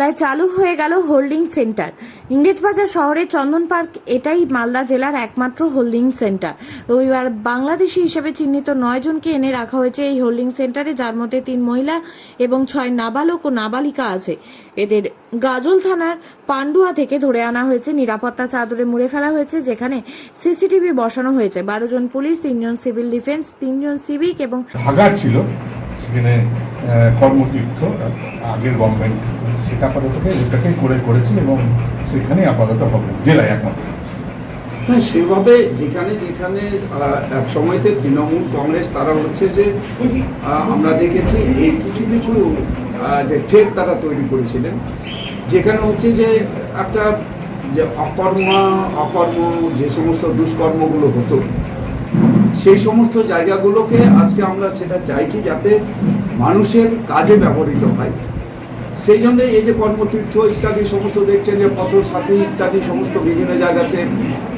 মালদায় চালু হয়ে গেল হোল্ডিং সেন্টার। ইংরেজবাজার শহরের চন্দন পার্ক এটাই মালদা জেলার একমাত্র হোল্ডিং সেন্টার। রবিবার বাংলাদেশি হিসেবে চিহ্নিত 9 জনকে এনে রাখা হয়েছে এই হোল্ডিং সেন্টারে, যার মধ্যে 3 মহিলা এবং 6 নাবালক ও নাবালিকা আছে। এদের গাজল থানার পান্ডুয়া থেকে ধরে আনা হয়েছে। নিরাপত্তা চাদরে মুড়ে ফেলা হয়েছে, যেখানে সিসিটিভি বসানো হয়েছে। 12 জন পুলিশ, 3 জন সিভিল ডিফেন্স, 3 জন সিভিক এবং ভাগাড় ছিল সেখানে কর্মতীর্থ আগের গভর্নমেন্ট সেটা আপাতত এটাকে করেছে এবং সেখানেই আপাতত হবে জেলায় একমাত্র। হ্যাঁ, সেভাবে যেখানে যেখানে এক সময়তে তৃণমূল কংগ্রেস তারা হচ্ছে যে আমরা দেখেছি এই কিছু কিছু যে ঠেক তারা তৈরি করেছিলেন, যেখানে হচ্ছে যে একটা যে অকর্ম যে সমস্ত দুষ্কর্মগুলো হতো সেই সমস্ত জায়গাগুলোকে আজকে আমরা সেটা চাইছি যাতে মানুষের কাজে ব্যবহৃত হয়। সেই জন্য এই যে কর্মতীর্থ ইত্যাদি সমস্ত দেখছেন যে পথ সাথী ইত্যাদি সমস্ত বিভিন্ন জায়গাতে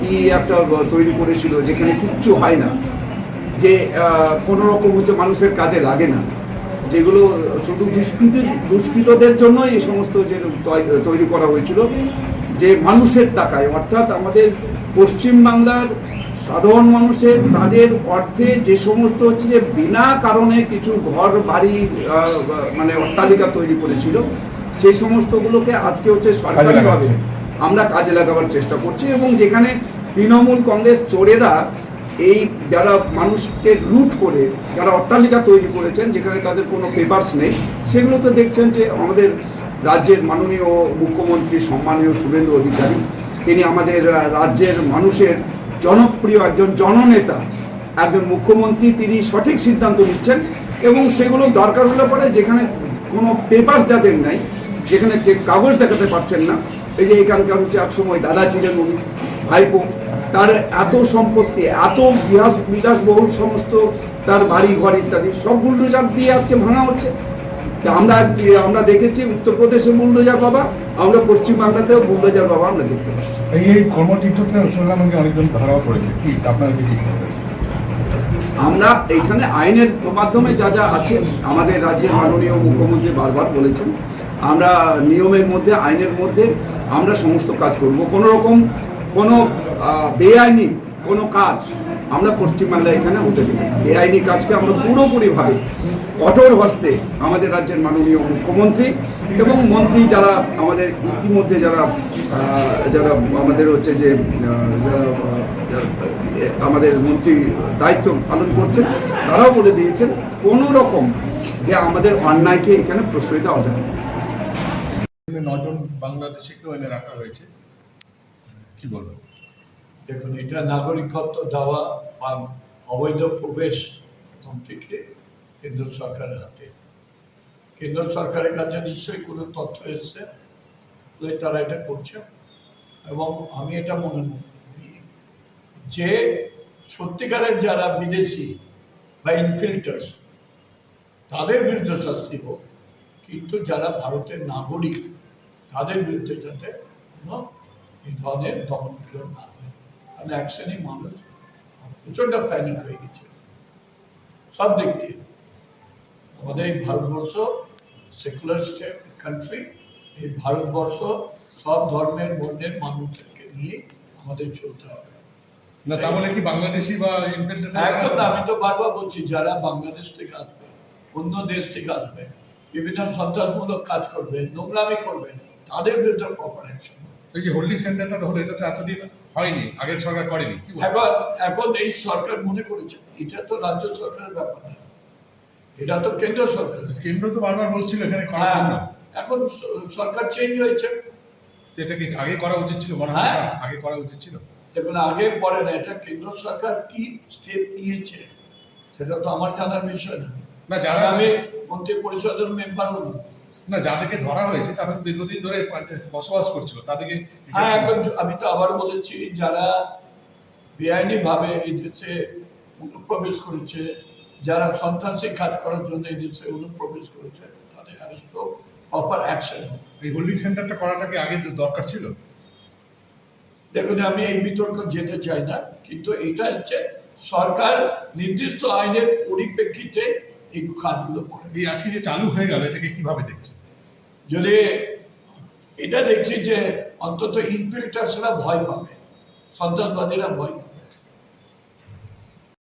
কি একটা তৈরি করেছিল, যেখানে কিচ্ছু হয় না, যে কোনো রকম হচ্ছে মানুষের কাজে লাগে না, যেগুলো শুধু দুষ্কৃতদের জন্য এই সমস্ত যে তৈরি করা হয়েছিল, যে মানুষের টাকায়, অর্থাৎ আমাদের পশ্চিমবাংলার সাধারণ মানুষের তাদের অর্থে যে সমস্ত হচ্ছে যে বিনা কারণে কিছু ঘর বাড়ি মানে অট্টালিকা তৈরি করেছিল, সেই সমস্তগুলোকে আজকে হচ্ছে সরকারিভাবে আমরা কাজে লাগাবার চেষ্টা করছি। এবং যেখানে তৃণমূল কংগ্রেস চোরেরা এই যারা মানুষকে লুট করে যারা অট্টালিকা তৈরি করেছেন, যেখানে তাদের কোনো পেপারস নেই, সেগুলো তো দেখছেন যে আমাদের রাজ্যের মাননীয় মুখ্যমন্ত্রী সম্মানীয় শুভেন্দু অধিকারী, তিনি আমাদের রাজ্যের মানুষের জনপ্রিয় একজন জননেতা, একজন মুখ্যমন্ত্রী, তিনি সঠিক সিদ্ধান্ত নিচ্ছেন এবং সেগুলো দরকার হলে পরে যেখানে কোনো পেপারস যাদের নাই, যেখানে কাগজ দেখাতে পারছেন না, এই যে এখানকার হচ্ছে একসময় দাদা ছিলেন উনি ভাইপো, তার এত সম্পত্তি, এত বিলাসবহুল সমস্ত তার বাড়ি ঘর ইত্যাদি সব বুলডোজার দিয়ে আজকে ভাঙা হচ্ছে। আমরা দেখেছি উত্তরপ্রদেশে বুলডোজার বাবা, আমরা পশ্চিমবাংলাতেও বুলডোজার বাবা আমরা দেখতে পাচ্ছি। এই কর্মতীর্থতে শুনলাম অনেকজন ধরাও পড়েছে, কি আপনারা কি আমরা এইখানে আইনের মাধ্যমে যা যা আছে, আমাদের রাজ্যের মাননীয় মুখ্যমন্ত্রী বারবার বলেছেন আমরা নিয়মের মধ্যে আইনের মধ্যে আমরা সমস্ত কাজ করব। কোনো রকম কোনো বেআইনি কোনো কাজ আমরা পশ্চিমবাংলায় এখানে হতে দিই না। বেআইনি কাজকে আমরা পুরোপুরিভাবে কঠোর হস্তে আমাদের রাজ্যের মাননীয় মুখ্যমন্ত্রী এবং মন্ত্রী যারা আমাদের ইতিমধ্যে যারা আমাদের হচ্ছে যে আমাদের মন্ত্রী দায়িত্ব পালন করছেন, তারাও বলে দিয়েছেন কোনো রকম যে আমাদের অন্যায়কে এখানে প্রশ্রয় দেওয়া যাবে। 9 জন বাংলাদেশিকেও এনে রাখা হয়েছে, কি বলবেন? দেখুন, এটা নাগরিকত্ব দেওয়া বা অবৈধ প্রবেশ কমপ্লিটলি কেন্দ্র সরকারের হাতে। কেন্দ্র সরকারের কাছে নিশ্চয়ই কোনো তথ্য এসছে, তারা এটা করছে। এবং আমি এটা মনে করি যে সত্যিকারের যারা বিদেশি বা ইনফিল্টার্স তাদের বিরুদ্ধে শাস্তি হোক, কিন্তু যারা ভারতের নাগরিক তাদের বিরুদ্ধে যাতে কোনো এই ধরনের দমনপীড়ন না হয়। কারণ এক শ্রেণীর মানুষ প্রচণ্ড প্যানিক হয়ে গেছে সব দিক দিয়ে। আমাদের এই ভারতবর্ষ সেকুলার স্টেট কান্ট্রি, এই ভারতবর্ষ সব ধর্মের বর্ণের মানুষদেরকে নিয়ে আমাদের চলতে হবে। না তা বলে কি বাংলাদেশি বা একদম, আমি তো বারবার বলছি যারা বাংলাদেশ থেকে আসবে, অন্য দেশ থেকে আসবে, বিভিন্ন সন্ত্রাসমূলক কাজ করবে, নোংরামি করবে, তাদের বিরুদ্ধে প্রপার অ্যাকশন। এই যে হোল্ডিং সেন্টারটা হলো, এটা তো এতদিন হয়নি, আগের সরকার করেনি। এখন এই সরকার মনে করেছে এটা তো রাজ্য সরকারের ব্যাপার না, এটা তো কেন্দ্র সরকার। কেন্দ্র তো বারবার বলছিল এখানে করার জন্য, এখন সরকার চেঞ্জ হয়েছে। এটা কি আগে করা উচিত ছিল? মনে হয় আগে করা উচিত ছিল। দেখুন, আগে পরে না, এটা কেন্দ্র সরকার কি স্টেপ নিয়েছে সেটা তো আমার জানার বিষয় না। না যারা আমি মন্ত্রী পরিষদের মেম্বারও না, যাদেরকে ধরা হয়েছে তারা তো দীর্ঘদিন ধরে বসবাস করছিল, তাদেরকে আমি তো আবার বলেছি যারা বেআইনি ভাবে এই দেশে অনুপ্রবেশ করেছে, যারা সন্ত্রাসী কাজ করার জন্য এই দেশে অনুপ্রবেশ করেছে, তাদের অ্যারেস্ট প্রপার অ্যাকশন। এই হোল্ডিং সেন্টারটা করাটা কি আগে দরকার ছিল? দেখুন, আমি এই বিতর্ক যেতে চাই না, কিন্তু এটা হচ্ছে সরকার নির্দিষ্ট আইনের পরিপ্রেক্ষিতে এই কাজগুলো করে। এই আজকে যে চালু হয়ে গেল, এটাকে কিভাবে দেখছেন? যদি এটা দেখছি যে অন্তত ইনফিল্ট্রার্সরা ভয় পাবে, সন্ত্রাসবাদীরা ভয় পাবে।